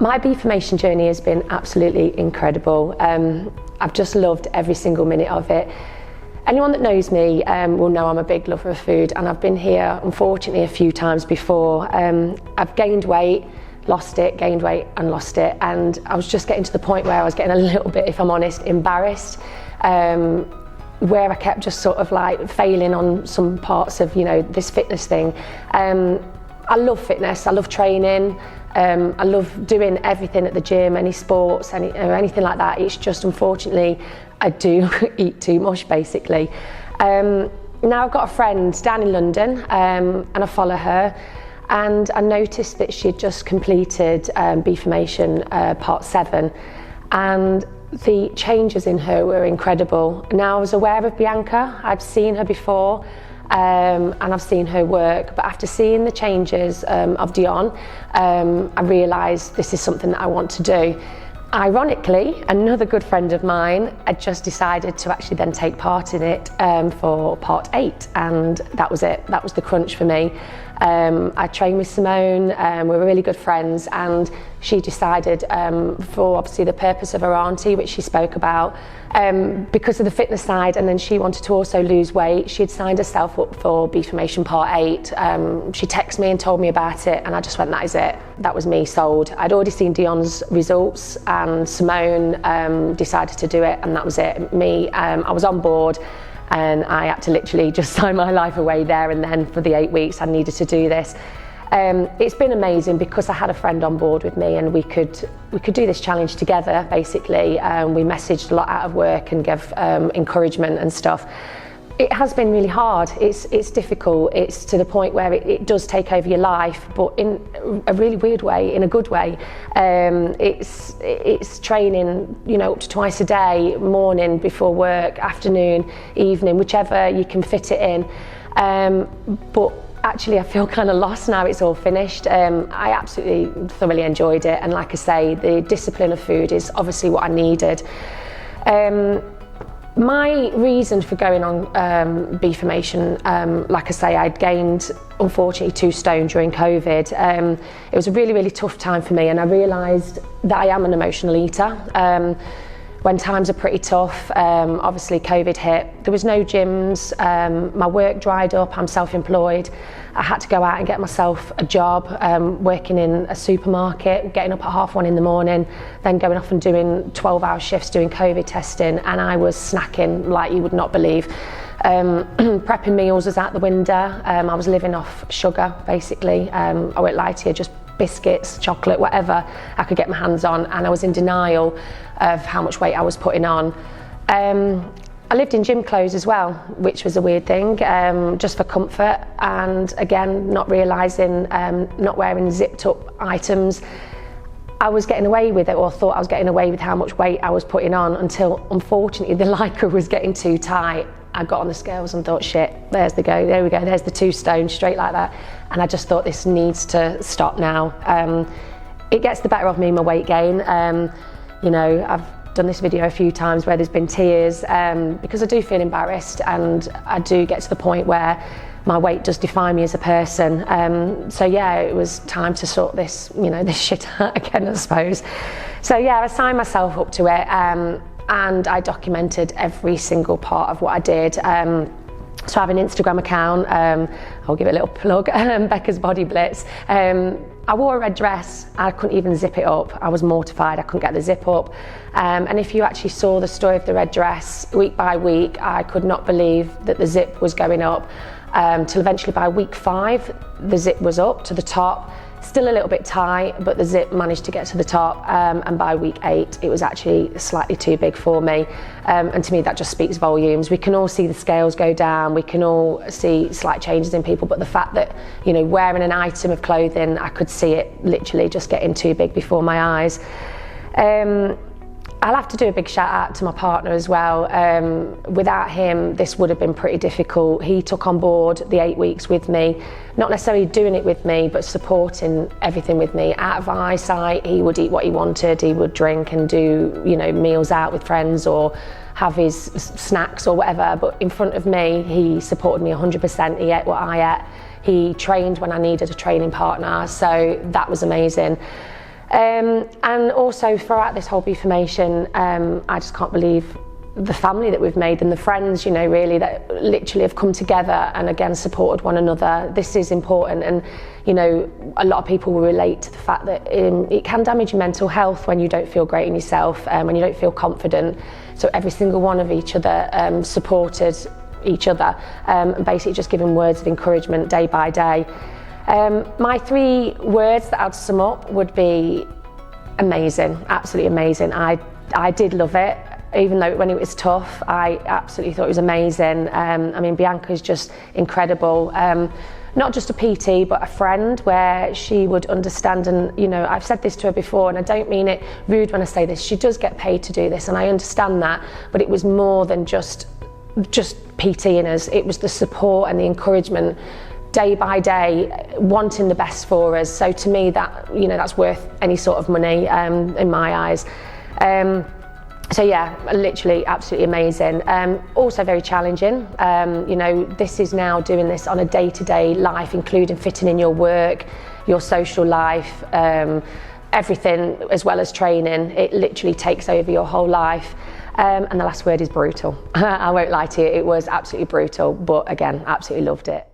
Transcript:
My Beeformation journey has been absolutely incredible. I've just loved every single minute of it. Anyone that knows me will know I'm a big lover of food, and I've been here unfortunately a few times before. I've gained weight, lost it, gained weight and lost it, and I was just getting to the point where I was getting a little bit, if I'm honest, embarrassed, where I kept just sort of like failing on some parts of, you know, this fitness thing. I love fitness, I love training, I love doing everything at the gym, any sports, anything like that. It's just, unfortunately, I do eat too much, basically. Now I've got a friend down in London, and I follow her, and I noticed that she'd just completed Beeformation part 7, and the changes in her were incredible. Now, I was aware of Bianca, I'd seen her before, and I've seen her work, but after seeing the changes of Dion, I realised this is something that I want to do. Ironically, another good friend of mine had just decided to actually then take part in it for part 8, and that was it. That was the crunch for me. I trained with Simone, we were really good friends, and she decided, for obviously the purpose of her auntie, which she spoke about, because of the fitness side, and then she wanted to also lose weight. She had signed herself up for Beeformation part 8. She texted me and told me about it, and I just went, that is it. That was me, sold. I'd already seen Dion's results, and Simone decided to do it, and that was it. Me, I was on board, and I had to literally just sign my life away there and then. For the 8 weeks I needed to do this. It's been amazing because I had a friend on board with me, and we could do this challenge together, basically. We messaged a lot out of work and gave encouragement and stuff. It has been really hard. It's difficult. It's to the point where it does take over your life, but in a really weird way, in a good way. It's training, you know, up to twice a day, morning before work, afternoon, evening, whichever you can fit it in. But actually I feel kind of lost now it's all finished. I absolutely thoroughly enjoyed it, and like I say, the discipline of food is obviously what I needed. My reason for going on Beeformation, like I say, I'd gained, unfortunately, 2 stone during COVID. It was a really, really tough time for me, and I realised that I am an emotional eater. When times are pretty tough, obviously COVID hit, there was no gyms, my work dried up, I'm self-employed. I had to go out and get myself a job, working in a supermarket, getting up at 1:30 in the morning, then going off and doing 12-hour shifts doing COVID testing, and I was snacking like you would not believe. Prepping meals was out the window. I was living off sugar, basically. I won't lie to you, just biscuits, chocolate, whatever I could get my hands on, and I was in denial of how much weight I was putting on. I lived in gym clothes as well, which was a weird thing, just for comfort, and again, not realising, not wearing zipped up items. I was getting away with it, or thought I was getting away with how much weight I was putting on, until unfortunately the lycra was getting too tight. I got on the scales and thought, shit, there's the go, there we go, there's the 2 stone, straight like that. And I just thought, this needs to stop now. It gets the better of me, my weight gain. You know, I've done this video a few times where there's been tears, because I do feel embarrassed, and I do get to the point where my weight does define me as a person. So yeah, it was time to sort this, you know, this shit out again, I suppose. So yeah, I signed myself up to it, and I documented every single part of what I did. So I have an Instagram account, I'll give it a little plug, Becca's Body Blitz. I wore a red dress, I couldn't even zip it up. I was mortified, I couldn't get the zip up. And if you actually saw the story of the red dress, week by week, I could not believe that the zip was going up, till eventually by week 5, the zip was up to the top. Still a little bit tight, but the zip managed to get to the top, and by week 8 it was actually slightly too big for me, and to me that just speaks volumes. We can all see the scales go down, we can all see slight changes in people, but the fact that, you know, wearing an item of clothing, I could see it literally just getting too big before my eyes. I'll have to do a big shout out to my partner as well. Without him, this would have been pretty difficult. He took on board the 8 weeks with me, not necessarily doing it with me, but supporting everything with me. Out of eyesight, he would eat what he wanted, he would drink and do, you know, meals out with friends or have his snacks or whatever, but in front of me, he supported me 100%. He ate what I ate. He trained when I needed a training partner, so that was amazing. And also throughout this whole Beeformation, I just can't believe the family that we've made and the friends, you know, really that literally have come together and again supported one another. This is important, and you know, a lot of people will relate to the fact that it can damage your mental health when you don't feel great in yourself, when you don't feel confident. So every single one of each other supported each other, and basically just giving words of encouragement day by day. My 3 words that I'd sum up would be amazing, absolutely amazing. I did love it. Even though when it was tough, I absolutely thought it was amazing. I mean, Bianca's just incredible. Not just a PT, but a friend where she would understand, and you know, I've said this to her before, and I don't mean it rude when I say this, she does get paid to do this, and I understand that, but it was more than just PTing us. It was the support and the encouragement day by day, wanting the best for us. So to me, that, you know, that's worth any sort of money in my eyes. So yeah, literally absolutely amazing. Also very challenging. You know, this is now doing this on a day-to-day life, including fitting in your work, your social life, everything, as well as training. It literally takes over your whole life. And the last word is brutal. I won't lie to you, it was absolutely brutal, but again, absolutely loved it.